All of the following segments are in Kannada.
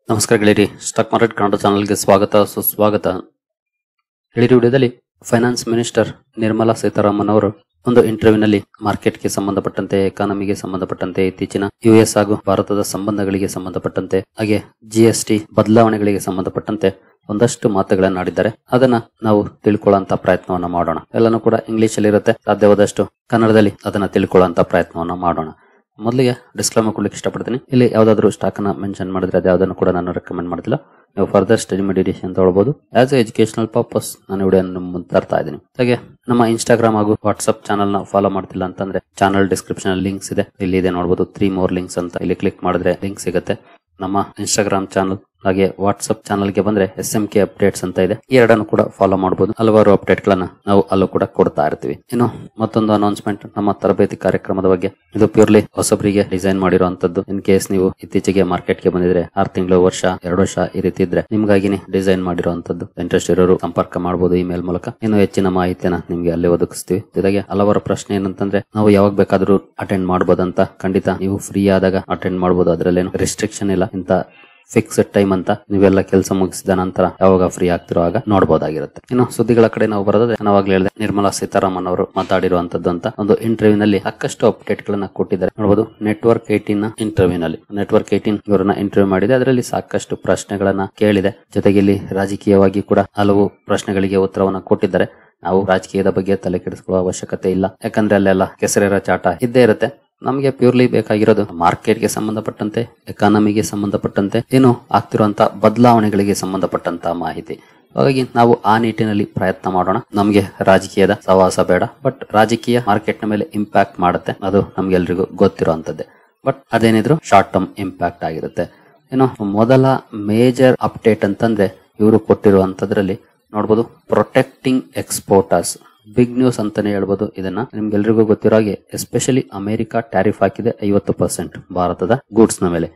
ನಮಸ್ಕಾರ ಗೆಳೆಯರಿ, ಸ್ಟಾಕ್ ಮಾರ್ಕೆಟ್ ಕನ್ನಡ ಚಾನಲ್ಗೆ ಸ್ವಾಗತ ಸುಸ್ವಾಗತ. ಗೆಳೆಯರಿ, ವಿಡಿಯೋದಲ್ಲಿ ಫೈನಾನ್ಸ್ ಮಿನಿಸ್ಟರ್ ನಿರ್ಮಲಾ ಸೀತಾರಾಮನ್ ಅವರು ಒಂದು ಇಂಟರ್ವ್ಯೂನಲ್ಲಿ ಮಾರ್ಕೆಟ್ಗೆ ಸಂಬಂಧಪಟ್ಟಂತೆ, ಎಕಾನಮಿಗೆ ಸಂಬಂಧಪಟ್ಟಂತೆ, ಇತ್ತೀಚಿನ ಯುಎಸ್ ಹಾಗೂ ಭಾರತದ ಸಂಬಂಧಗಳಿಗೆ ಸಂಬಂಧಪಟ್ಟಂತೆ, ಹಾಗೆ ಜಿಎಸ್ಟಿ ಬದಲಾವಣೆಗಳಿಗೆ ಸಂಬಂಧಪಟ್ಟಂತೆ ಒಂದಷ್ಟು ಮಾತುಗಳನ್ನಾಡಿದ್ದಾರೆ. ಅದನ್ನ ನಾವು ತಿಳ್ಕೊಳ್ಳುವಂತ ಪ್ರಯತ್ನವನ್ನ ಮಾಡೋಣ. ಎಲ್ಲಾನು ಕೂಡ ಇಂಗ್ಲಿಷ್ ಅಲ್ಲಿ ಇರುತ್ತೆ, ಸಾಧ್ಯವಾದಷ್ಟು ಕನ್ನಡದಲ್ಲಿ ಅದನ್ನ ತಿಳ್ಕೊಳ್ಳುವಂತ ಪ್ರಯತ್ನವನ್ನ ಮಾಡೋಣ. ಮೊದಲಿಗೆ ಡಿಸ್ಕ್ಲೇಮರ್ ಕೊಡ್ಲಿಕ್ಕೆ ಇಷ್ಟಪಡ್ತೀನಿ. ಇಲ್ಲಿ ಯಾವ್ದಾದ್ರು ಸ್ಟಾಕ್ ಅನ್ನ ಮೆನ್ಷನ್ ಮಾಡಿದ್ರೆ ಅದು ಯಾವ್ದನ್ನು ಕೂಡ ನಾನು ರೆಕಮೆಂಡ್ ಮಾಡ್ತಿಲ್ಲ. ನೀವು ಫರ್ದರ್ ಸ್ಟಡಿ ಮೆಡಿಟೇಷನ್ ತಗೊಳ್ಬಹುದು. ಆಸ್ ಎ ಎಜುಕೇಶನಲ್ ಪರ್ಪಸ್ ನಾನು ವಿಡಿಯೋ ಮುಂದೆ ತರ್ತಾ ಇದ್ದೀನಿ. ಹಾಗೆ ನಮ್ಮ ಇನ್ಸ್ಟಾಗ್ರಾಮ್ ಹಾಗೂ ವಾಟ್ಸ್ಆಪ್ ಚಾನಲ್ ನ ಫಾಲೋ ಮಾಡ್ತಿಲ್ಲ ಅಂತಂದ್ರೆ ಚಾನಲ್ ಡಿಸ್ಕ್ರಿಪ್ಷನ್ ಲಿಂಕ್ಸ್ ಇದೆ, ಇಲ್ಲಿ ಇದೆ ನೋಡಬಹುದು. 3 more ಲಿಂಕ್ಸ್ ಅಂತ ಇಲ್ಲಿ ಕ್ಲಿಕ್ ಮಾಡಿದ್ರೆ ಲಿಂಕ್ ಸಿಗುತ್ತೆ. ನಮ್ಮ ಇನ್ಸ್ಟಾಗ್ರಾಮ್ ಚಾನಲ್ ಹಾಗೆ ವಾಟ್ಸ್ಆಪ್ ಚಾನಲ್ಗೆ ಬಂದ್ರೆ SMK ಅಪ್ಡೇಟ್ಸ್ ಅಂತ ಇದೆ, ಈ ಎರಡನ್ನು ಕೂಡ ಫಾಲೋ ಮಾಡಬಹುದು. ಹಲವಾರು ಅಪ್ಡೇಟ್ ಗಳನ್ನ ನಾವು ಅಲ್ಲೂ ಕೂಡ ಕೊಡ್ತಾ ಇರ್ತೀವಿ. ಇನ್ನು ಮತ್ತೊಂದು ಅನೌನ್ಸ್ಮೆಂಟ್, ನಮ್ಮ ತರಬೇತಿ ಕಾರ್ಯಕ್ರಮದ ಬಗ್ಗೆ. ಇದು ಪ್ಯೂರ್ಲಿ ಹೊಸಬರಿಗೆ ಡಿಸೈನ್ ಮಾಡಿರುವಂತದ್ದು. ಇನ್ ಕೇಸ್ ನೀವು ಇತ್ತೀಚೆಗೆ ಮಾರ್ಕೆಟ್ಗೆ ಬಂದಿದ್ರೆ 6 ತಿಂಗಳು, ವರ್ಷ, 2 ವರ್ಷ ಈ ರೀತಿ ಇದ್ರೆ ನಿಮ್ಗಾಗಿನೇ ಡಿಸೈನ್ ಮಾಡಿರುವಂತದ್ದು. ಇಂಟ್ರೆಸ್ಟ್ ಇರೋರು ಸಂಪರ್ಕ ಮಾಡಬಹುದು ಇಮೇಲ್ ಮೂಲಕ. ಇನ್ನು ಹೆಚ್ಚಿನ ಮಾಹಿತಿಯನ್ನ ನಿಮ್ಗೆ ಅಲ್ಲೇ ಒದಗಿಸ್ತೀವಿ. ಜೊತೆಗೆ ಹಲವಾರು ಪ್ರಶ್ನೆ ಏನಂತಂದ್ರೆ ನಾವು ಯಾವಾಗ ಬೇಕಾದ್ರೂ ಅಟೆಂಡ್ ಮಾಡಬಹುದಂತ. ಖಂಡಿತ ನೀವು ಫ್ರೀ ಆದಾಗ ಅಟೆಂಡ್ ಮಾಡಬಹುದು, ಅದರಲ್ಲೇನು ರಿಸ್ಟ್ರಿಕ್ಷನ್ ಇಲ್ಲ. ಇಂತ ಫಿಕ್ಸ್ಡ್ ಟೈಮ್ ಅಂತ ನೀವೆಲ್ಲ ಕೆಲಸ ಮುಗಿಸಿದ ನಂತರ ಯಾವಾಗ ಫ್ರೀ ಆಗ್ತಿರೋ ಆಗ ನೋಡಬಹುದಾಗಿರುತ್ತೆ. ಇನ್ನು ಸುದ್ದಿಗಳ ಕಡೆ ನಾವು ಬರೋದ್ರೆ, ನಾವಾಗ್ಲೇ ಹೇಳಿದೆ ನಿರ್ಮಲಾ ಸೀತಾರಾಮನ್ ಅವರು ಮಾತಾಡಿರುವಂತದ್ದು ಅಂತ. ಒಂದು ಇಂಟರ್ವ್ಯೂ ನಲ್ಲಿ ಸಾಕಷ್ಟು ಅಪ್ಡೇಟ್ ಗಳನ್ನ ಕೊಟ್ಟಿದ್ದಾರೆ ನೋಡಬಹುದು. ನೆಟ್ವರ್ಕ್ 18 ಇಂಟರ್ವ್ಯೂ ನಲ್ಲಿ ನೆಟ್ವರ್ಕ್ 18 ಇವರನ್ನ ಇಂಟರ್ವ್ಯೂ ಮಾಡಿದೆ. ಅದರಲ್ಲಿ ಸಾಕಷ್ಟು ಪ್ರಶ್ನೆಗಳನ್ನ ಕೇಳಿದೆ. ಜೊತೆಗೆ ಇಲ್ಲಿ ರಾಜಕೀಯವಾಗಿ ಕೂಡ ಹಲವು ಪ್ರಶ್ನೆಗಳಿಗೆ ಉತ್ತರವನ್ನ ಕೊಟ್ಟಿದ್ದಾರೆ. ನಾವು ರಾಜಕೀಯದ ಬಗ್ಗೆ ತಲೆ ಕೆಡಿಸಿಕೊಳ್ಳುವ ಅವಶ್ಯಕತೆ ಇಲ್ಲ, ಯಾಕಂದ್ರೆ ಅಲ್ಲೆಲ್ಲ ಕೆಸರೆರ ಚಾಟ ಇದ್ದೇ ಇರುತ್ತೆ. ನಮಗೆ ಪ್ಯೂರ್ಲಿ ಬೇಕಾಗಿರೋದು ಮಾರ್ಕೆಟ್ಗೆ ಸಂಬಂಧಪಟ್ಟಂತೆ, ಎಕಾನಮಿಗೆ ಸಂಬಂಧಪಟ್ಟಂತೆ, ಏನು ಆಗ್ತಿರುವಂತ ಬದಲಾವಣೆಗಳಿಗೆ ಸಂಬಂಧಪಟ್ಟಂತ ಮಾಹಿತಿ. ಹಾಗಾಗಿ ನಾವು ಆ ನಿಟ್ಟಿನಲ್ಲಿ ಪ್ರಯತ್ನ ಮಾಡೋಣ. ನಮಗೆ ರಾಜಕೀಯದ ಸಹವಾಸ ಬೇಡ, ಬಟ್ ರಾಜಕೀಯ ಮಾರ್ಕೆಟ್ ನ ಮೇಲೆ ಇಂಪ್ಯಾಕ್ಟ್ ಮಾಡುತ್ತೆ, ಅದು ನಮ್ಗೆಲ್ರಿಗೂ ಗೊತ್ತಿರುವಂತದ್ದೇ. ಬಟ್ ಅದೇನಿದ್ರು ಶಾರ್ಟ್ ಟರ್ಮ್ ಇಂಪ್ಯಾಕ್ಟ್ ಆಗಿರುತ್ತೆ. ಏನು ಮೊದಲ ಮೇಜರ್ ಅಪ್ಡೇಟ್ ಅಂತಂದ್ರೆ ಇವರು ಕೊಟ್ಟಿರುವಂತದ್ರಲ್ಲಿ ನೋಡಬಹುದು, ಪ್ರೊಟೆಕ್ಟಿಂಗ್ ಎಕ್ಸ್ಪೋರ್ಟರ್ಸ್. ಬಿಗ್ ನ್ಯೂಸ್ ಅಂತಾನೆ ಹೇಳ್ಬೋದು ಇದನ್ನ. ನಿಮ್ಗೆಲ್ರಿಗೂ ಗೊತ್ತಿರೋ ಹಾಗೆ ಎಸ್ಪೆಷಲಿ ಅಮೆರಿಕ ಟ್ಯಾರಿಫ್ ಹಾಕಿದೆ 50% ಭಾರತದ ಗೂಡ್ಸ್ ನ ಮೇಲೆ.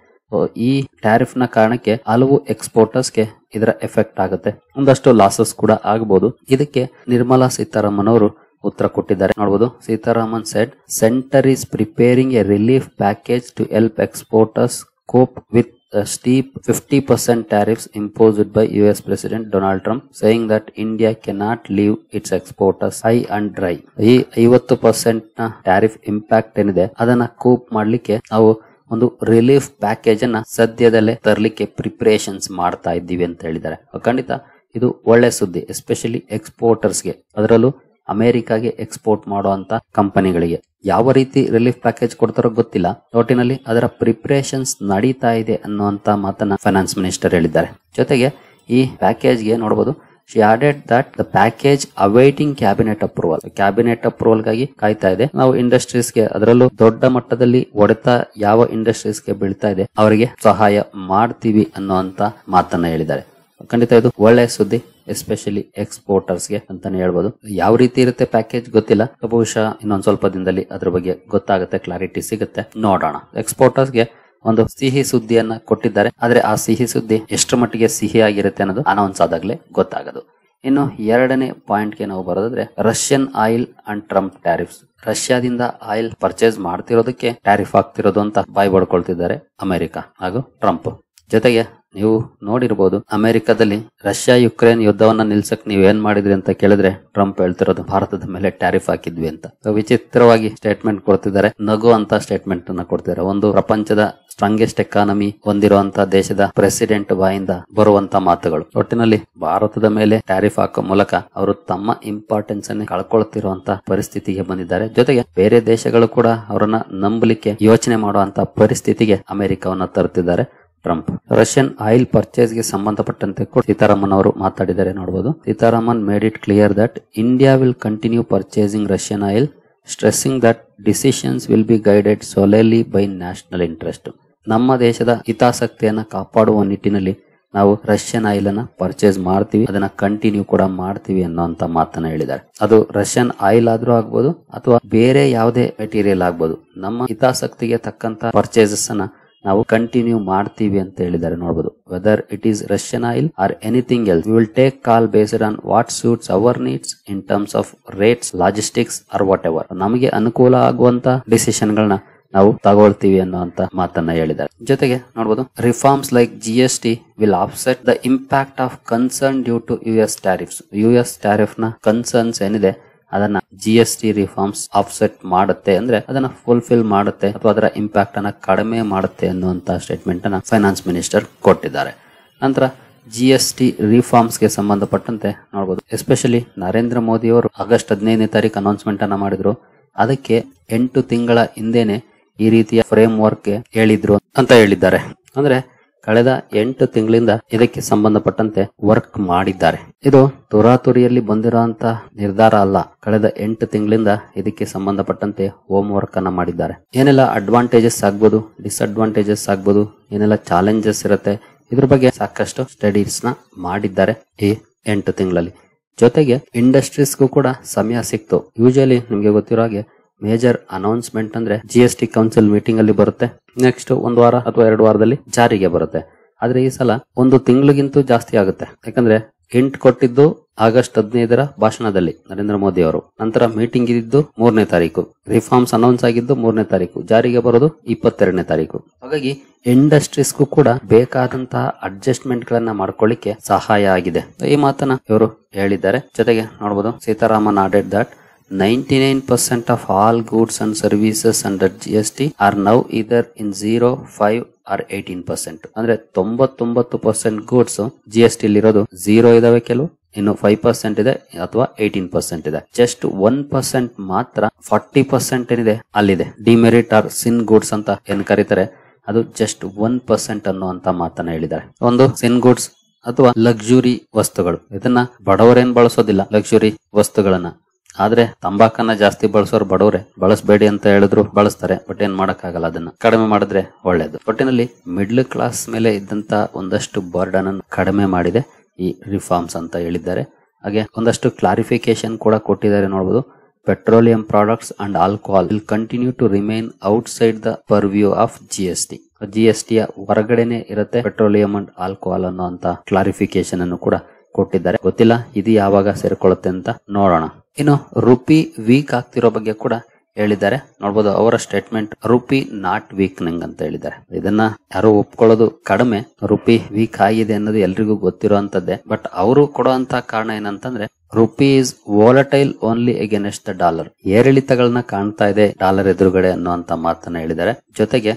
ಈ ಟ್ಯಾರಿಫ್ ನ ಕಾರಣಕ್ಕೆ ಹಲವು ಎಕ್ಸ್ಪೋರ್ಟರ್ಸ್ ಗೆ ಇದರ ಎಫೆಕ್ಟ್ ಆಗುತ್ತೆ, ಒಂದಷ್ಟು ಲಾಸಸ್ ಕೂಡ ಆಗಬಹುದು. ಇದಕ್ಕೆ ನಿರ್ಮಲಾ ಸೀತಾರಾಮನ್ ಅವರು ಉತ್ತರ ಕೊಟ್ಟಿದ್ದಾರೆ ನೋಡಬಹುದು. Sitharaman said centre is preparing a relief package to help exporters cope with steep 50% tariffs imposed by US President Donald Trump, saying that India cannot leave its exporters high and dry. ಈ 50% ನ ಟ್ಯಾರಿಫ್ ಇಂಪ್ಯಾಕ್ಟ್ ಏನಿದೆ ಅದನ್ನ ಕೂಪ್ ಮಾಡ್ಲಿಕ್ಕೆ ನಾವು ಒಂದು ರಿಲೀಫ್ ಪ್ಯಾಕೇಜ್ ಅನ್ನ ಸದ್ಯದಲ್ಲೇ ತರಲಿಕ್ಕೆ ಪ್ರಿಪರೇಷನ್ಸ್ ಮಾಡ್ತಾ ಇದ್ದೀವಿ ಅಂತ ಹೇಳಿದ್ದಾರೆ. ಖಂಡಿತ ಇದು ಒಳ್ಳೆ ಸುದ್ದಿ, ಎಸ್ಪೆಷಲಿ ಎಕ್ಸ್ಪೋರ್ಟರ್ಸ್ಗೆ, ಅದರಲ್ಲೂ ಅಮೆರಿಕಾಗೆ ಎಕ್ಸ್ಪೋರ್ಟ್ ಮಾಡುವಂತ ಕಂಪನಿಗಳಿಗೆ. ಯಾವ ರೀತಿ ರಿಲೀಫ್ ಪ್ಯಾಕೇಜ್ ಕೊಡ್ತಾರೋ ಗೊತ್ತಿಲ್ಲ, ಒಟ್ಟಿನಲ್ಲಿ ಅದರ ಪ್ರಿಪರೇಷನ್ಸ್ ನಡೀತಾ ಇದೆ ಅನ್ನುವಂತ ಮಾತನ್ನ ಫೈನಾನ್ಸ್ ಮಿನಿಸ್ಟರ್ ಹೇಳಿದ್ದಾರೆ. ಜೊತೆಗೆ ಈ ಪ್ಯಾಕೇಜ್ಗೆ ನೋಡಬಹುದು, she added that the package awaiting cabinet approval. Cabinet approval ಗಾಗಿ ಕಾಯ್ತಾ ಇದೆ. ನಾವು ಇಂಡಸ್ಟ್ರೀಸ್ಗೆ, ಅದರಲ್ಲೂ ದೊಡ್ಡ ಮಟ್ಟದಲ್ಲಿ ಹೊಡೆತ ಯಾವ ಇಂಡಸ್ಟ್ರೀಸ್ಗೆ ಬೀಳ್ತಾ ಇದೆ ಅವರಿಗೆ ಸಹಾಯ ಮಾಡ್ತೀವಿ ಅನ್ನುವಂತ ಮಾತನ್ನ ಹೇಳಿದ್ದಾರೆ. ಖಂಡಿತ ಇದು ಒಳ್ಳೆ ಸುದ್ದಿ, ಎಸ್ಪೆಷಲಿ ಎಕ್ಸ್ಪೋರ್ಟರ್ಸ್ಗೆ ಅಂತಾನೆ ಹೇಳ್ಬೋದು. ಯಾವ ರೀತಿ ಇರುತ್ತೆ ಪ್ಯಾಕೇಜ್ ಗೊತ್ತಿಲ್ಲ, ಬಹುಶಃ ಇನ್ನೊಂದ್ ಸ್ವಲ್ಪ ದಿನದಲ್ಲಿ ಅದ್ರ ಬಗ್ಗೆ ಗೊತ್ತಾಗುತ್ತೆ, ಕ್ಲಾರಿಟಿ ಸಿಗುತ್ತೆ, ನೋಡೋಣ. ಎಕ್ಸ್ಪೋರ್ಟರ್ಸ್ಗೆ ಒಂದು ಸಿಹಿ ಸುದ್ದಿಯನ್ನ ಕೊಟ್ಟಿದ್ದಾರೆ. ಆದ್ರೆ ಆ ಸಿಹಿ ಸುದ್ದಿ ಎಷ್ಟರ ಮಟ್ಟಿಗೆ ಸಿಹಿ ಆಗಿರುತ್ತೆ ಅನ್ನೋದು ಅನೌನ್ಸ್ ಆದಾಗ್ಲೇ ಗೊತ್ತಾಗೋದು. ಇನ್ನು ಎರಡನೇ ಪಾಯಿಂಟ್ಗೆ ನಾವು ಬರೋದಾದ್ರೆ, Russian oil and Trump tariffs. ರಷ್ಯಾದಿಂದ ಆಯಿಲ್ ಪರ್ಚೇಸ್ ಮಾಡ್ತಿರೋದಕ್ಕೆ ಟ್ಯಾರಿಫ್ ಆಗ್ತಿರೋದು ಅಂತ ಬಾಯ್ ಬಡ್ಕೊಳ್ತಿದ್ದಾರೆ ಅಮೆರಿಕ ಹಾಗೂ ಟ್ರಂಪ್. ಜೊತೆಗೆ ನೀವು ನೋಡಿರ್ಬೋದು, ಅಮೆರಿಕದಲ್ಲಿ ರಷ್ಯಾ ಯುಕ್ರೇನ್ ಯುದ್ಧವನ್ನ ನಿಲ್ಸಕ್ ನೀವ್ ಏನ್ ಮಾಡಿದ್ರಿ ಅಂತ ಕೇಳಿದ್ರೆ ಟ್ರಂಪ್ ಹೇಳ್ತಿರೋದು ಭಾರತದ ಮೇಲೆ ಟ್ಯಾರಿಫ್ ಹಾಕಿದ್ವಿ ಅಂತ. ವಿಚಿತ್ರವಾಗಿ ಸ್ಟೇಟ್ಮೆಂಟ್ ಕೊಡ್ತಿದ್ದಾರೆ, ನಗು ಅಂತ ಸ್ಟೇಟ್ಮೆಂಟ್ ಅನ್ನ ಕೊಡ್ತಿದ್ದಾರೆ. ಒಂದು ಪ್ರಪಂಚದ ಸ್ಟ್ರಾಂಗೆಸ್ಟ್ ಎಕಾನಮಿ ಹೊಂದಿರುವಂತ ದೇಶದ ಪ್ರೆಸಿಡೆಂಟ್ ಬಾಯಿಂದ ಬರುವಂತ ಮಾತುಗಳು. ಒಟ್ಟಿನಲ್ಲಿ ಭಾರತದ ಮೇಲೆ ಟ್ಯಾರಿಫ್ ಹಾಕೋ ಮೂಲಕ ಅವರು ತಮ್ಮ ಇಂಪಾರ್ಟೆನ್ಸ್ ಅನ್ನು ಕಳ್ಕೊಳ್ತಿರುವಂತ ಪರಿಸ್ಥಿತಿಗೆ ಬಂದಿದ್ದಾರೆ. ಜೊತೆಗೆ ಬೇರೆ ದೇಶಗಳು ಕೂಡ ಅವರನ್ನ ನಂಬಲಿಕ್ಕೆ ಯೋಚನೆ ಮಾಡುವಂತ ಪರಿಸ್ಥಿತಿಗೆ ಅಮೆರಿಕವನ್ನ ತರುತ್ತಿದ್ದಾರೆ ಟ್ರಂಪ್. ರಷ್ಯನ್ ಆಯಿಲ್ ಪರ್ಚೇಸ್ ಗೆ ಸಂಬಂಧಪಟ್ಟಂತೆ ಸೀತಾರಾಮನ್ ಅವರು ಮಾತಾಡಿದ್ದಾರೆ ನೋಡಬಹುದು. Sitharaman made it clear that India will continue purchasing Russian oil, stressing that decisions will be guided solely by national interest. ನಮ್ಮ ದೇಶದ ಹಿತಾಸಕ್ತಿಯನ್ನ ಕಾಪಾಡುವ ನಿಟ್ಟಿನಲ್ಲಿ ನಾವು ರಷ್ಯನ್ ಆಯಿಲ್ ಅನ್ನ ಪರ್ಚೇಸ್ ಮಾಡ್ತೀವಿ, ಅದನ್ನ ಕಂಟಿನ್ಯೂ ಕೂಡ ಮಾಡ್ತೀವಿ ಅನ್ನೋಂತ ಮಾತನ್ನ ಹೇಳಿದ್ದಾರೆ. ಅದು ರಷ್ಯನ್ ಆಯಿಲ್ ಆದ್ರೂ ಆಗ್ಬೋದು ಅಥವಾ ಬೇರೆ ಯಾವುದೇ ಮೆಟೀರಿಯಲ್ ಆಗ್ಬೋದು, ನಮ್ಮ ಹಿತಾಸಕ್ತಿಗೆ ತಕ್ಕಂತ ಪರ್ಚೇಸಸ್ ಅನ್ನ ನಾವು ಕಂಟಿನ್ಯೂ ಮಾಡ್ತೀವಿ ಅಂತ ಹೇಳಿದ್ದಾರೆ ನೋಡಬಹುದು. Whether it is Russian oil or anything else, we will take call based on what suits our needs in terms of rates, logistics or whatever. ನಮಗೆ ಅನುಕೂಲ ಆಗುವಂತ ಡಿಸಿಷನ್ ಗಳನ್ನ ನಾವು ತಗೊಳ್ತೀವಿ ಅನ್ನುವಂತ ಮಾತನ್ನ ಹೇಳಿದ್ದಾರೆ. ಜೊತೆಗೆ ನೋಡಬಹುದು reforms like GST will offset the impact of concern due to US tariffs. US tariff ನ ಕನ್ಸರ್ನ್ಸ್ ಏನಿದೆ ಅದನ್ನ GST ರಿಫಾರ್ಮ್ಸ್ ಆಫ್ಸೆಟ್ ಮಾಡುತ್ತೆ, ಅಂದ್ರೆ ಅದನ್ನ ಫುಲ್ಫಿಲ್ ಮಾಡುತ್ತೆ ಅಥವಾ ಅದರ ಇಂಪ್ಯಾಕ್ಟ್ ಅನ್ನ ಕಡಿಮೆ ಮಾಡುತ್ತೆ ಅನ್ನುವಂತ ಸ್ಟೇಟ್ಮೆಂಟ್ ಅನ್ನ ಫೈನಾನ್ಸ್ ಮಿನಿಸ್ಟರ್ ಕೊಟ್ಟಿದ್ದಾರೆ. ನಂತರ GST ರಿಫಾರ್ಮ್ಸ್ ಗೆ ಸಂಬಂಧಪಟ್ಟಂತೆ ನೋಡಬಹುದು, ಎಸ್ಪೆಷಲಿ ನರೇಂದ್ರ ಮೋದಿ ಅವರು ಆಗಸ್ಟ್ 15ನೇ ತಾರೀಕು ಅನೌನ್ಸ್ಮೆಂಟ್ ಅನ್ನ ಮಾಡಿದ್ರು. ಅದಕ್ಕೆ 8 ತಿಂಗಳ ಹಿಂದೆನೆ ಈ ರೀತಿಯ ಫ್ರೇಮ್ ವರ್ಕ್ ಹೇಳಿದ್ರು ಅಂತ ಹೇಳಿದ್ದಾರೆ. ಅಂದ್ರೆ ಕಳೆದ 8 ತಿಂಗಳಿಂದ ಇದಕ್ಕೆ ಸಂಬಂಧಪಟ್ಟಂತೆ ವರ್ಕ್ ಮಾಡಿದ್ದಾರೆ. ಇದು ತುರಾತುರಿಯಲ್ಲಿ ಬಂದಿರುವಂತ ನಿರ್ಧಾರ ಅಲ್ಲ. ಕಳೆದ 8 ತಿಂಗಳಿಂದ ಇದಕ್ಕೆ ಸಂಬಂಧಪಟ್ಟಂತೆ ಹೋಮ್ ವರ್ಕ್ ಅನ್ನ ಮಾಡಿದ್ದಾರೆ. ಏನೆಲ್ಲ ಅಡ್ವಾಂಟೇಜಸ್ ಆಗ್ಬೋದು, ಡಿಸ್ಅಡ್ವಾಂಟೇಜಸ್ ಆಗ್ಬೋದು, ಏನೆಲ್ಲ ಚಾಲೆಂಜಸ್ ಇರುತ್ತೆ, ಇದ್ರ ಬಗ್ಗೆ ಸಾಕಷ್ಟು ಸ್ಟಡೀಸ್ ನ ಮಾಡಿದ್ದಾರೆ ಈ 8 ತಿಂಗಳಲ್ಲಿ. ಜೊತೆಗೆ ಇಂಡಸ್ಟ್ರೀಸ್ಗೂ ಕೂಡ ಸಮಯ ಸಿಕ್ತು. ಯೂಶಲಿ ನಿಮ್ಗೆ ಗೊತ್ತಿರೋ ಹಾಗೆ ಮೇಜರ್ ಅನೌನ್ಸ್ಮೆಂಟ್ ಅಂದ್ರೆ GST ಕೌನ್ಸಿಲ್ ಮೀಟಿಂಗ್ ಅಲ್ಲಿ ಬರುತ್ತೆ, ನೆಕ್ಸ್ಟ್ 1 ವಾರ ಅಥವಾ 2 ವಾರದಲ್ಲಿ ಜಾರಿಗೆ ಬರುತ್ತೆ. ಆದ್ರೆ ಈ ಸಲ 1 ತಿಂಗಳಿಗಿಂತೂ ಜಾಸ್ತಿ ಆಗುತ್ತೆ. ಯಾಕಂದ್ರೆ ಹಿಂಟ್ ಕೊಟ್ಟಿದ್ದು ಆಗಸ್ಟ್ 15ರ ಭಾಷಣದಲ್ಲಿ ನರೇಂದ್ರ ಮೋದಿ ಅವರು, ನಂತರ ಮೀಟಿಂಗ್ ಇದ್ದಿದ್ದು 3ನೇ ತಾರೀಕು, ರಿಫಾರ್ಮ್ಸ್ ಅನೌನ್ಸ್ ಆಗಿದ್ದು 3ನೇ ತಾರೀಕು, ಜಾರಿಗೆ ಬರೋದು 22ನೇ ತಾರೀಕು. ಹಾಗಾಗಿ ಇಂಡಸ್ಟ್ರೀಸ್ಗೂ ಕೂಡ ಬೇಕಾದಂತಹ ಅಡ್ಜಸ್ಟ್ಮೆಂಟ್ ಗಳನ್ನ ಮಾಡ್ಕೊಳ್ಳಿಕ್ಕೆ ಸಹಾಯ ಆಗಿದೆ. ಈ ಮಾತನ್ನ ಇವರು ಹೇಳಿದ್ದಾರೆ. ಜೊತೆಗೆ ನೋಡಬಹುದು Sitharaman added that 99% of all goods and services under GST are now either in 0, 5 or 18%. ಅಂದ್ರೆ 99% ಗೂಡ್ಸ್ GST ಇರೋದು 0 ಇದಾವೆ, ಕೆಲವು ಇನ್ನು 5% ಇದೆ ಅಥವಾ 18% ಇದೆ. ಜಸ್ಟ್ 1% ಮಾತ್ರ 40% ಏನಿದೆ ಅಲ್ಲಿದೆ. ಡಿಮೆರಿಟ್ ಆರ್ ಸಿನ್ ಗೂಡ್ಸ್ ಅಂತ ಏನ್ ಕರೀತಾರೆ, ಅದು ಜಸ್ಟ್ 1% ಅನ್ನುವಂತ ಮಾತನ್ನ ಹೇಳಿದ್ದಾರೆ. ಒಂದು ಸಿನ್ ಗೂಡ್ಸ್ ಅಥವಾ ಲಕ್ಸುರಿ ವಸ್ತುಗಳು, ಇದನ್ನ ಬಡವರೇನ್ ಬಳಸೋದಿಲ್ಲ ಲಕ್ಸುರಿ ವಸ್ತುಗಳನ್ನ. ಆದ್ರೆ ತಂಬಾಕನ್ನ ಜಾಸ್ತಿ ಬಳಸೋರು ಬಡವರೇ. ಬಳಸಬೇಡಿ ಅಂತ ಹೇಳಿದ್ರು ಬಳಸ್ತಾರೆ, ಬಟ್ ಏನ್ ಮಾಡಕ್ಕಾಗಲ್ಲ, ಅದನ್ನ ಕಡಿಮೆ ಮಾಡಿದ್ರೆ ಒಳ್ಳೇದು. ಒಟ್ಟಿನಲ್ಲಿ ಮಿಡ್ಲ್ ಕ್ಲಾಸ್ ಮೇಲೆ ಇದ್ದಂತ ಒಂದಷ್ಟು ಬರ್ಡನ್ ಅನ್ನು ಕಡಿಮೆ ಮಾಡಿದೆ ಈ ರಿಫಾರ್ಮ್ಸ್ ಅಂತ ಹೇಳಿದ್ದಾರೆ. ಹಾಗೆ ಒಂದಷ್ಟು ಕ್ಲಾರಿಫಿಕೇಶನ್ ಕೂಡ ಕೊಟ್ಟಿದ್ದಾರೆ. ನೋಡಬಹುದು, petroleum products and alcohol will continue to remain outside the purview of GST. GSTಯ ಹೊರಗಡೆನೆ ಇರುತ್ತೆ ಪೆಟ್ರೋಲಿಯಂ ಅಂಡ್ ಆಲ್ಕೋಹಾಲ್ ಅನ್ನೋ ಕ್ಲಾರಿಫಿಕೇಶನ್ ಅನ್ನು ಕೂಡ ಕೊಟ್ಟಿದ್ದಾರೆ. ಗೊತ್ತಿಲ್ಲ ಇದು ಯಾವಾಗ ಸೇರ್ಕೊಳ್ಳುತ್ತೆ ಅಂತ ನೋಡೋಣ. ಇನ್ನು ರುಪಿ ವೀಕ್ ಆಗ್ತಿರೋ ಬಗ್ಗೆ ಕೂಡ ಹೇಳಿದ್ದಾರೆ. ನೋಡಬಹುದು ಅವರ ಸ್ಟೇಟ್ಮೆಂಟ್, ರುಪಿ ನಾಟ್ ವೀಕ್ನಿಂಗ್ ಅಂತ ಹೇಳಿದ್ದಾರೆ. ಇದನ್ನ ಯಾರು ಒಪ್ಕೊಳ್ಳೋದು ಕಡಿಮೆ. ರುಪಿ ವೀಕ್ ಆಗಿದೆ ಅನ್ನೋದು ಎಲ್ರಿಗೂ ಗೊತ್ತಿರುವಂತದ್ದೇ. ಬಟ್ ಅವರು ಕೊಡುವಂತ ಕಾರಣ ಏನಂತಂದ್ರೆ, rupee is volatile only against the dollar. ಏರಿಳಿತಗಳನ್ನ ಕಾಣ್ತಾ ಇದೆ ಡಾಲರ್ ಎದುರುಗಡೆ ಅನ್ನುವಂತ ಮಾತನ್ನ ಹೇಳಿದ್ದಾರೆ. ಜೊತೆಗೆ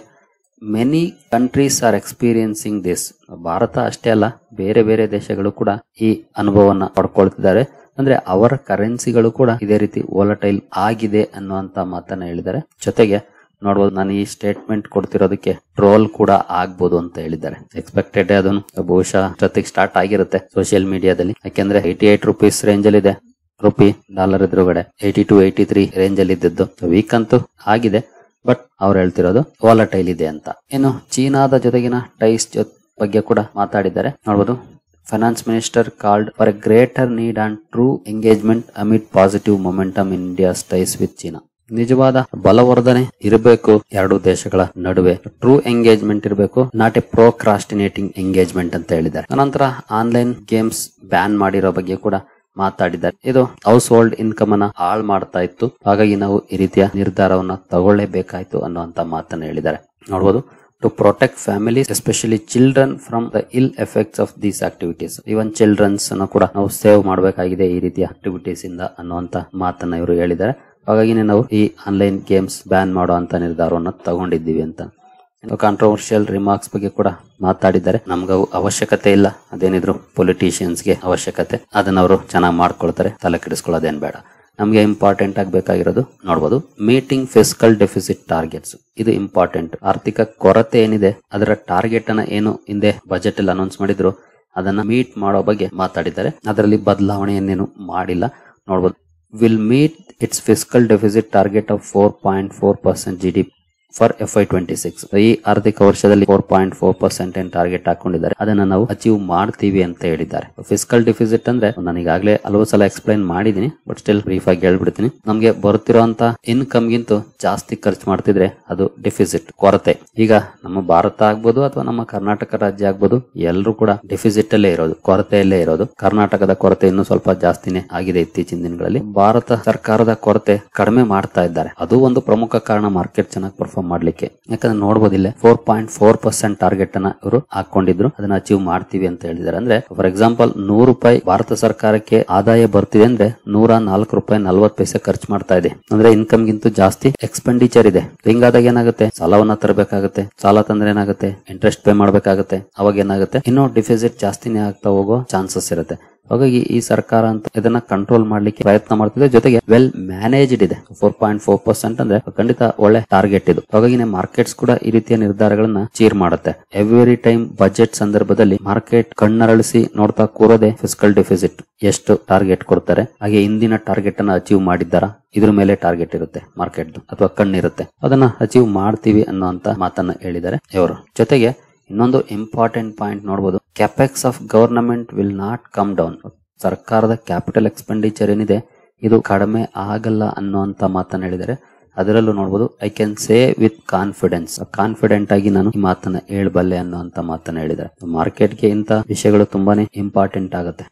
many countries are experiencing this. ಭಾರತ ಅಷ್ಟೇ ಅಲ್ಲ, ಬೇರೆ ಬೇರೆ ದೇಶಗಳು ಕೂಡ ಈ ಅನುಭವವನ್ನ ಪಡ್ಕೊಳ್ತಿದ್ದಾರೆ. ಅಂದ್ರೆ ಅವರ ಕರೆನ್ಸಿಗಳು ಕೂಡ ಇದೇ ರೀತಿ ವೋಲಟೈಲ್ ಆಗಿದೆ ಅನ್ನುವಂತ ಮಾತನ್ನ ಹೇಳಿದ್ದಾರೆ. ಜೊತೆಗೆ ನೋಡಬಹುದು, ನಾನು ಈ ಸ್ಟೇಟ್ಮೆಂಟ್ ಕೊಡ್ತಿರೋದಕ್ಕೆ ಟ್ರೋಲ್ ಕೂಡ ಆಗ್ಬೋದು ಅಂತ ಹೇಳಿದ್ದಾರೆ. ಎಕ್ಸ್ಪೆಕ್ಟೆಡ್ ಅದನ್ನು ಬಹುಶಃ ಜೊತೆಗೆ ಸ್ಟಾರ್ಟ್ ಆಗಿರುತ್ತೆ ಸೋಷಿಯಲ್ ಮೀಡಿಯಾದಲ್ಲಿ. ಯಾಕೆಂದ್ರೆ 88 ರೂಪೀಸ್ ರೇಂಜ್ ಅಲ್ಲಿ ಇದೆ ರುಪಿ ಡಾಲರ್ ಎದುರುಗಡೆ. 82, 83 ರೇಂಜ್ ಅಲ್ಲಿ ಇದ್ದದ್ದು ವೀಕ್ ಅಂತೂ ಆಗಿದೆ, ಬಟ್ ಅವ್ರು ಹೇಳ್ತಿರೋದು ವಾಲಟೈಲ್ ಇದೆ ಅಂತ. ಇನ್ನು ಚೀನಾದ ಜೊತೆಗಿನ ಟೈಸ್ ಬಗ್ಗೆ ಕೂಡ ಮಾತಾಡಿದ್ದಾರೆ. ನೋಡಬಹುದು, finance minister called for a greater need and true engagement amid positive momentum in India's ties with China. ನಿಜವಾದ ಬಲವರ್ಧನೆ ಇರಬೇಕು ಎರಡು ದೇಶಗಳ ನಡುವೆ, ಟ್ರೂ ಎಂಗೇಜ್ಮೆಂಟ್ ಇರಬೇಕು, ನಾಟ್ ಎ ಪ್ರೋಕ್ರಾಸ್ಟಿನೇಟಿಂಗ್ ಎಂಗೇಜ್ಮೆಂಟ್ ಅಂತ ಹೇಳಿದ್ದಾರೆ. ನಂತರ ಆನ್ಲೈನ್ ಗೇಮ್ಸ್ ಬ್ಯಾನ್ ಮಾಡಿರೋ ಬಗ್ಗೆ ಕೂಡ ಮಾತಾಡಿದ್ದಾರೆ. ಇದು ಹೌಸ್ ಹೋಲ್ಡ್ ಇನ್ಕಮ್ ಅನ್ನ ಹಾಳು ಮಾಡ್ತಾ ಇತ್ತು, ಹಾಗಾಗಿ ನಾವು ಈ ರೀತಿಯ ನಿರ್ಧಾರವನ್ನ ತಗೊಳ್ಳೇಬೇಕಾಯ್ತು ಅನ್ನುವಂತ ಮಾತನ್ನ ಹೇಳಿದ್ದಾರೆ. ನೋಡಬಹುದು, to protect families especially children from the ill effects of these activities. Even childrens ಅನ್ನು ಕೂಡ ನಾವು ಸೇವ್ ಮಾಡಬೇಕಾಗಿದೆ ಈ ರೀತಿಯ ಆಕ್ಟಿವಿಟೀಸ್ ಇಂದ ಅನ್ನುವಂತ ಮಾತನ್ನ ಇವರು ಹೇಳಿದ್ದಾರೆ. ಹಾಗಾಗಿ ನಾವು ಈ ಆನ್ಲೈನ್ ಗೇಮ್ಸ್ ಬ್ಯಾನ್ ಮಾಡುವಂತ ನಿರ್ಧಾರವನ್ನು ತಗೊಂಡಿದ್ದೀವಿ ಅಂತ. ಕಾಂಟ್ರವರ್ಷಿಯಲ್ ರಿಮಾರ್ಕ್ಸ್ ಬಗ್ಗೆ ಕೂಡ ಮಾತಾಡಿದ್ದಾರೆ. ನಮ್ಗೆ ಅವಶ್ಯಕತೆ ಇಲ್ಲ, ಅದೇನಿದ್ರು ಪೊಲಿಟಿಷಿಯನ್ಸ್ಗೆ ಅವಶ್ಯಕತೆ, ಅದನ್ನ ಅವರು ಚೆನ್ನಾಗಿ ಮಾಡ್ಕೊಳ್ತಾರೆ, ತಲೆ ಕೆಡಿಸ್ಕೊಳ್ಳೋದೇನ್ ಬೇಡ. ನಮ್ಗೆ ಇಂಪಾರ್ಟೆಂಟ್ ಆಗಬೇಕಾಗಿರೋದು ನೋಡಬಹುದು, ಮೀಟಿಂಗ್ ಫಿಸ್ಕಲ್ ಡೆಫಿಸಿಟ್ ಟಾರ್ಗೆಟ್ಸ್. ಇದು ಇಂಪಾರ್ಟೆಂಟ್. ಆರ್ಥಿಕ ಕೊರತೆ ಏನಿದೆ ಅದರ ಟಾರ್ಗೆಟ್ ಅನ್ನ ಏನು ಹಿಂದೆ ಬಜೆಟ್ ಅಲ್ಲಿ ಅನೌನ್ಸ್ ಮಾಡಿದ್ರು ಅದನ್ನ ಮೀಟ್ ಮಾಡೋ ಬಗ್ಗೆ ಮಾತಾಡಿದ್ದಾರೆ. ಅದರಲ್ಲಿ ಬದಲಾವಣೆಯನ್ನೇನು ಮಾಡಿಲ್ಲ. ನೋಡಬಹುದು, will meet it's fiscal deficit target of 4.4% GDP for FY26. ಈ ಆರ್ಥಿಕ ವರ್ಷದಲ್ಲಿ 4.4% ಏನ್ ಟಾರ್ಗೆಟ್ ಹಾಕೊಂಡಿದ್ದಾರೆ, ಅದನ್ನ ನಾವು ಅಚೀವ್ ಮಾಡ್ತೀವಿ ಅಂತ ಹೇಳಿದ್ದಾರೆ. ಫಿಸ್ಕಲ್ ಡಿಫಿಸಿಟ್ ಅಂದ್ರೆ ನಾನು ಈಗಾಗಲೇ ಹಲವು ಸಲ ಎಕ್ಸ್ಪ್ಲೈನ್ ಮಾಡಿದೀನಿ, ಬಟ್ ಸ್ಟಿಲ್ ಬ್ರೀಫ್ ಆಗಿ ಹೇಳ್ಬಿಡ್ತೀನಿ. ನಮ್ಗೆ ಬರುತ್ತಿರುವಂತ ಇನ್ಕಮ್ ಗಿಂತ ಜಾಸ್ತಿ ಖರ್ಚು ಮಾಡ್ತಿದ್ರೆ ಅದು ಡೆಫಿಸಿಟ್, ಕೊರತೆ. ಈಗ ನಮ್ಮ ಭಾರತ ಆಗ್ಬೋದು ಅಥವಾ ನಮ್ಮ ಕರ್ನಾಟಕ ರಾಜ್ಯ ಆಗ್ಬೋದು, ಎಲ್ಲರೂ ಕೂಡ ಡೆಫಿಸಿಟ್ ಅಲ್ಲೇ ಇರೋದು, ಕೊರತೆಯಲ್ಲೇ ಇರೋದು. ಕರ್ನಾಟಕದ ಕೊರತೆ ಇನ್ನೂ ಸ್ವಲ್ಪ ಜಾಸ್ತಿನೇ ಆಗಿದೆ ಇತ್ತೀಚಿನ ದಿನಗಳಲ್ಲಿ. ಭಾರತ ಸರ್ಕಾರದ ಕೊರತೆ ಕಡಿಮೆ ಮಾಡ್ತಾ ಇದ್ದಾರೆ. ಅದು ಒಂದು ಪ್ರಮುಖ ಕಾರಣ ಮಾರ್ಕೆಟ್ ಚೆನ್ನಾಗಿ ಪರ್ಫಾರ್ಮ್ ಕನ್ಫರ್ಮ್ ಮಾಡ್ಲಿಕ್ಕೆ. ಯಾಕಂದ್ರೆ ನೋಡಬಹುದಿಲ್ಲ 4.4% ಟಾರ್ಗೆಟ್ ಅನ್ನ ಇವರು ಹಾಕೊಂಡಿದ್ರು, ಅದನ್ನ ಅಚೀವ್ ಮಾಡ್ತೀವಿ ಅಂತ ಹೇಳಿದ್ದಾರೆ. ಅಂದ್ರೆ ಫಾರ್ ಎಕ್ಸಾಂಪಲ್ ₹100 ಭಾರತ ಸರ್ಕಾರಕ್ಕೆ ಆದಾಯ ಬರ್ತಿದೆ ಅಂದ್ರೆ ₹104.40 ಖರ್ಚು ಮಾಡ್ತಾ ಇದೆ. ಅಂದ್ರೆ ಇನ್ಕಮ್ ಗಿಂತ ಜಾಸ್ತಿ ಎಕ್ಸ್ಪೆಂಡಿಚರ್ ಇದೆ. ಹಿಂಗಾದಾಗ ಏನಾಗುತ್ತೆ, ಸಾಲವನ್ನ ತರಬೇಕಾಗುತ್ತೆ, ಸಾಲ ತಂದ್ರೆ ಏನಾಗುತ್ತೆ, ಇಂಟ್ರೆಸ್ಟ್ ಪೇ ಮಾಡ್ಬೇಕಾಗುತ್ತೆ. ಅವಾಗ ಏನಾಗುತ್ತೆ, ಇನ್ನೂ ಡಿಫಿಸಿಟ್ ಜಾಸ್ತಿನೇ ಆಗ್ತಾ ಹೋಗೋ ಚಾನ್ಸಸ್ ಇರುತ್ತೆ. ಹಾಗಾಗಿ ಈ ಸರ್ಕಾರ ಅಂತ ಇದನ್ನ ಕಂಟ್ರೋಲ್ ಮಾಡ್ಲಿಕ್ಕೆ ಪ್ರಯತ್ನ ಮಾಡ್ತಿದೆ. ಜೊತೆಗೆ ವೆಲ್ ಮ್ಯಾನೇಜ್ಡ್ ಇದೆ. 4.4% ಅಂದ್ರೆ ಖಂಡಿತ ಒಳ್ಳೆ ಟಾರ್ಗೆಟ್ ಇದು. ಹಾಗಾಗಿ ಮಾರ್ಕೆಟ್ಸ್ ಕೂಡ ಈ ರೀತಿಯ ನಿರ್ಧಾರಗಳನ್ನ ಚೀರ್ ಮಾಡುತ್ತೆ. ಎವ್ರಿ ಟೈಮ್ ಬಜೆಟ್ ಸಂದರ್ಭದಲ್ಲಿ ಮಾರ್ಕೆಟ್ ಕಣ್ಣರಳಿಸಿ ನೋಡ್ತಾ ಕೂರೋದೆ ಫಿಸ್ಕಲ್ ಡೆಫಿಸಿಟ್, ಎಷ್ಟು ಟಾರ್ಗೆಟ್ ಕೊಡ್ತಾರೆ, ಹಾಗೆ ಇಂದಿನ ಟಾರ್ಗೆಟ್ ಅನ್ನ ಅಚೀವ್ ಮಾಡಿದ್ದಾರಾ, ಇದ್ರ ಮೇಲೆ ಟಾರ್ಗೆಟ್ ಇರುತ್ತೆ ಮಾರ್ಕೆಟ್ ಅಥವಾ ಕಣ್ಣಿರುತ್ತೆ. ಅದನ್ನ ಅಚೀವ್ ಮಾಡ್ತೀವಿ ಅನ್ನುವಂತ ಮಾತನ್ನ ಹೇಳಿದ್ದಾರೆ ಇವರು. ಜೊತೆಗೆ ಇನ್ನೊಂದು ಇಂಪಾರ್ಟೆಂಟ್ ಪಾಯಿಂಟ್ ನೋಡಬಹುದು, capex of government will not come down. ಸರ್ಕಾರದ ಕ್ಯಾಪಿಟಲ್ ಎಕ್ಸ್ಪೆಂಡಿಚರ್ ಏನಿದೆ ಇದು ಕಡಿಮೆ ಆಗಲ್ಲ ಅನ್ನುವಂತ ಮಾತನ್ನ ಹೇಳಿದರೆ. ಅದರಲ್ಲೂ ನೋಡಬಹುದು, I can say with confidence, confident ಆಗಿ ನಾನು ಈ ಮಾತನ್ನ ಹೇಳಬಲ್ಲೆ ಅನ್ನುವಂತ ಮಾತನ್ನ ಹೇಳಿದ್ದಾರೆ. ಮಾರ್ಕೆಟ್ಗೆ ಇಂತ ವಿಷಯಗಳು ತುಂಬಾನೇ ಇಂಪಾರ್ಟೆಂಟ್ ಆಗುತ್ತೆ.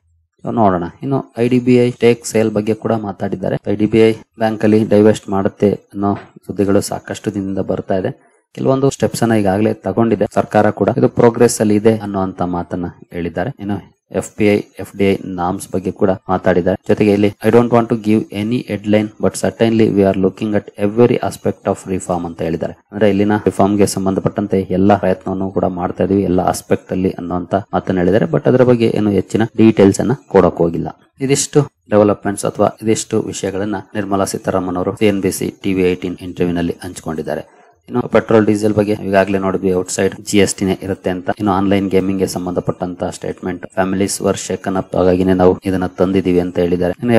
ನೋಡೋಣ. ಇನ್ನು IDBI ಸ್ಟೇಕ್ ಸೇಲ್ ಬಗ್ಗೆ ಕೂಡ ಮಾತಾಡಿದ್ದಾರೆ. IDBI ಬ್ಯಾಂಕ್ ಅಲ್ಲಿ ಡೈವೆಸ್ಟ್ ಮಾಡುತ್ತೆ ಅನ್ನೋ ಸುದ್ದಿಗಳು ಸಾಕಷ್ಟು ದಿನದಿಂದ ಬರ್ತಾ ಇದೆ. ಕೆಲವೊಂದು ಸ್ಟೆಪ್ಸ್ ಅನ್ನ ಈಗಾಗಲೇ ತಗೊಂಡಿದೆ ಸರ್ಕಾರ ಕೂಡ, ಇದು ಪ್ರೋಗ್ರೆಸ್ ಅಲ್ಲಿ ಇದೆ ಅನ್ನುವಂತ ಮಾತನ್ನ ಹೇಳಿದ್ದಾರೆ. ಇನ್ನು FDI ನಾಮ್ಸ್ ಬಗ್ಗೆ ಕೂಡ ಮಾತಾಡಿದ್ದಾರೆ. ಜೊತೆಗೆ ಇಲ್ಲಿ I don't want to give any headline but certainly we are looking at every aspect of reform ಅಂತ ಹೇಳಿದ್ದಾರೆ. ಅಂದ್ರೆ ಇಲ್ಲಿನ ರಿಫಾರ್ಮ್ ಗೆ ಸಂಬಂಧಪಟ್ಟಂತೆ ಎಲ್ಲಾ ಪ್ರಯತ್ನವನ್ನು ಕೂಡ ಮಾಡ್ತಾ ಇದೀವಿ ಎಲ್ಲ ಆಸ್ಪೆಕ್ಟ್ ಅಲ್ಲಿ ಅನ್ನುವಂತ ಮಾತನ್ನ ಹೇಳಿದ್ದಾರೆ. ಬಟ್ ಅದರ ಬಗ್ಗೆ ಏನು ಹೆಚ್ಚಿನ ಡೀಟೇಲ್ಸ್ ಅನ್ನ ಕೊಡಕ್ ಹೋಗಿಲ್ಲ. ಇದಿಷ್ಟು ಡೆವಲಪ್ಮೆಂಟ್ಸ್ ಅಥವಾ ಇದಿಷ್ಟು ವಿಷಯಗಳನ್ನ ನಿರ್ಮಲಾ ಸೀತಾರಾಮನ್ ಅವರು CNBC TV18 ಇಂಟರ್ವ್ಯೂನಲ್ಲಿ ಹಂಚಿಕೊಂಡಿದ್ದಾರೆ. ಇನ್ನು ಪೆಟ್ರೋಲ್ ಡೀಸೆಲ್ ಬಗ್ಗೆ ಈಗಾಗಲೇ ನೋಡಿದ್ವಿ, ಔಟ್ ಸೈಡ್ GST ಇರುತ್ತೆ ಅಂತ. ಇನ್ನು ಆನ್ಲೈನ್ ಗೇಮಿಂಗ್ ಗೆ ಸಂಬಂಧಪಟ್ಟಂತ statement, families var shaken up, ಹಾಗಾಗಿನೇ ನಾವು ಇದನ್ನ ತಂದಿದೀವಿ ಅಂತ ಹೇಳಿದ್ದಾರೆ. ಇನ್ನು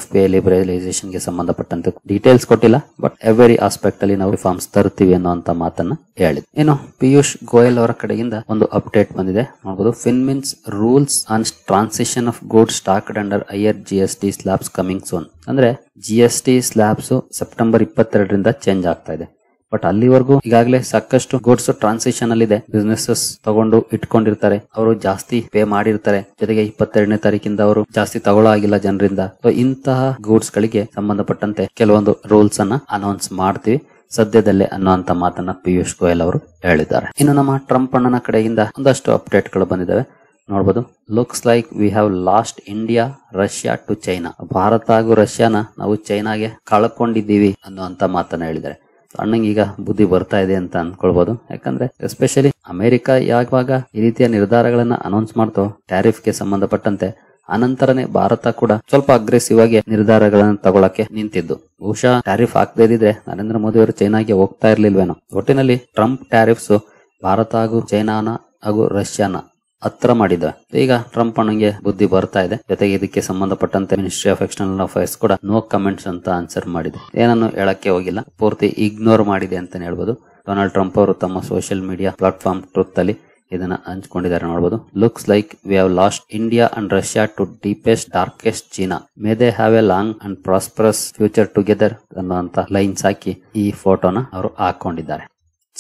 FPI ಲಿಬರಲೈಸೇಷನ್ ಗೆ ಸಂಬಂಧಪಟ್ಟಂತೆ ಡೀಟೇಲ್ಸ್ ಕೊಟ್ಟಿಲ್ಲ, ಬಟ್ ಎವ್ರಿ ಆಸ್ಪೆಕ್ಟ್ ಅಲ್ಲಿ ನಾವು ರಿಫಾರ್ಮ್ಸ್ ತರುತ್ತೀವಿ ಅನ್ನುವಂತ ಮಾತನ್ನ ಹೇಳಿದ್ರು. ಇನ್ನು ಪಿಯೂಷ್ ಗೋಯಲ್ ಅವರ ಕಡೆಯಿಂದ ಒಂದು ಅಪ್ಡೇಟ್ ಬಂದಿದೆ ನೋಡಬಹುದು. FinMin's rules on transition of goods stocked under higher GST slabs coming soon. ಅಂದ್ರೆ GST ಸ್ಲಾಬ್ಸ್ ಸೆಪ್ಟೆಂಬರ್ 22ರಿಂದ ಚೇಂಜ್ ಆಗ್ತಾ ಇದೆ. ಬಟ್ ಅಲ್ಲಿವರೆಗೂ ಈಗಾಗಲೇ ಸಾಕಷ್ಟು ಗೂಡ್ಸ್ ಟ್ರಾನ್ಸಿಷನ್ ಅಲ್ಲಿ ಇದೆ. ಬಿಸ್ನೆಸಸ್ ತಗೊಂಡು ಇಟ್ಕೊಂಡಿರ್ತಾರೆ, ಅವರು ಜಾಸ್ತಿ ಪೇ ಮಾಡಿರ್ತಾರೆ. ಜೊತೆಗೆ 22ನೇ ತಾರೀಕಿಂದ ಅವರು ಜಾಸ್ತಿ ತಗೊಳ್ಳೋ ಆಗಿಲ್ಲ ಜನರಿಂದ. ಸೊ ಇಂತಹ ಗೂಡ್ಸ್ ಗಳಿಗೆ ಸಂಬಂಧಪಟ್ಟಂತೆ ಕೆಲವೊಂದು ರೂಲ್ಸ್ ಅನ್ನ ಅನೌನ್ಸ್ ಮಾಡ್ತೀವಿ ಸದ್ಯದಲ್ಲೇ ಅನ್ನುವಂತ ಮಾತನ್ನ ಪಿಯೂಷ್ ಗೋಯಲ್ ಅವರು ಹೇಳಿದ್ದಾರೆ. ಇನ್ನು ನಮ್ಮ ಟ್ರಂಪ್ ಅಣ್ಣನ ಕಡೆಯಿಂದ ಒಂದಷ್ಟು ಅಪ್ಡೇಟ್ ಗಳು ಬಂದಿದ್ದಾವೆ ನೋಡಬಹುದು. Looks like we have lost India Russia to China. ಭಾರತ ಹಾಗೂ ರಷ್ಯಾನ ನಾವು ಚೈನಾಗೆ ಕಳ್ಕೊಂಡಿದ್ದೀವಿ ಅನ್ನುವಂತ ಮಾತನ್ನ ಹೇಳಿದ್ದಾರೆ. ಅಣ್ಣಂಗೆ ಈಗ ಬುದ್ಧಿ ಬರ್ತಾ ಇದೆ ಅಂತ ಅನ್ಕೊಳ್ಬಹುದು. ಯಾಕಂದ್ರೆ ಎಸ್ಪೆಷಲಿ ಅಮೆರಿಕ ಯಾವಾಗ ಈ ರೀತಿಯ ನಿರ್ಧಾರಗಳನ್ನ ಅನೌನ್ಸ್ ಮಾಡ್ತೋ ಟ್ಯಾರಿಫ್ ಗೆ ಸಂಬಂಧಪಟ್ಟಂತೆ, ಅನಂತರನೇ ಭಾರತ ಕೂಡ ಸ್ವಲ್ಪ ಅಗ್ರೆಸಿವ್ ಆಗಿ ನಿರ್ಧಾರಗಳನ್ನು ತಗೊಳಕ್ಕೆ ನಿಂತಿದ್ದು. ಬಹುಶಃ ಟ್ಯಾರಿಫ್ ಹಾಕದೇ ಇದ್ರೆ ನರೇಂದ್ರ ಮೋದಿ ಅವರು ಚೈನಾಗೆ ಹೋಗ್ತಾ ಇರ್ಲಿಲ್ವೇನೋ. ಒಟ್ಟಿನಲ್ಲಿ ಟ್ರಂಪ್ ಟ್ಯಾರಿಫ್ಸ್ ಭಾರತ ಹಾಗೂ ಚೈನಾನ ಹಾಗೂ ರಷ್ಯಾನ ಹತ್ರ ಮಾಡಿದ. ಈಗ ಟ್ರಂಪ್ ಅಣ್ಣಂಗೆ ಬುದ್ಧಿ ಬರ್ತಾ ಇದೆ. ಜೊತೆಗೆ ಇದಕ್ಕೆ ಸಂಬಂಧಪಟ್ಟಂತೆ ಮಿನಿಸ್ಟ್ರಿ ಆಫ್ ಎಕ್ಸ್ಟರ್ನಲ್ ಅಫೇರ್ಸ್ ಕೂಡ ನೋ ಕಮೆಂಟ್ಸ್ ಅಂತ ಆನ್ಸರ್ ಮಾಡಿದೆ. ಏನನ್ನು ಹೇಳಕ್ಕೆ ಹೋಗಿಲ್ಲ, ಪೂರ್ತಿ ಇಗ್ನೋರ್ ಮಾಡಿದೆ ಅಂತಾನೆ ಹೇಳ್ಬೋದು. ಡೊನಾಲ್ಡ್ ಟ್ರಂಪ್ ಅವರು ತಮ್ಮ ಸೋಷಿಯಲ್ ಮೀಡಿಯಾ ಪ್ಲಾಟ್ಫಾರ್ಮ್ ಟ್ರೂತ್ ಅಲ್ಲಿ ಇದನ್ನ ಹಂಚಿಕೊಂಡಿದ್ದಾರೆ ನೋಡಬಹುದು. Looks like we have lost India and Russia to deepest darkest China. May they have a long and prosperous future together ಅನ್ನುವಂತ ಲೈನ್ಸ್ ಹಾಕಿ ಈ ಫೋಟೋನ ಅವರು ಹಾಕೊಂಡಿದ್ದಾರೆ.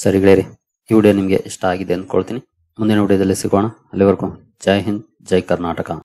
ಸರಿ ಗೆಳೆಯರಿ, ಈ ವಿಡಿಯೋ ನಿಮ್ಗೆ ಇಷ್ಟ ಆಗಿದೆ ಅಂದ್ಕೊಳ್ತೀನಿ. ಮುಂದಿನ ವಿಡಿಯೋದಲ್ಲಿ ಸಿಗೋಣ. ಅಲ್ಲಿವರೆಗೂ ಜೈ ಹಿಂದ್, ಜೈ ಕರ್ನಾಟಕ.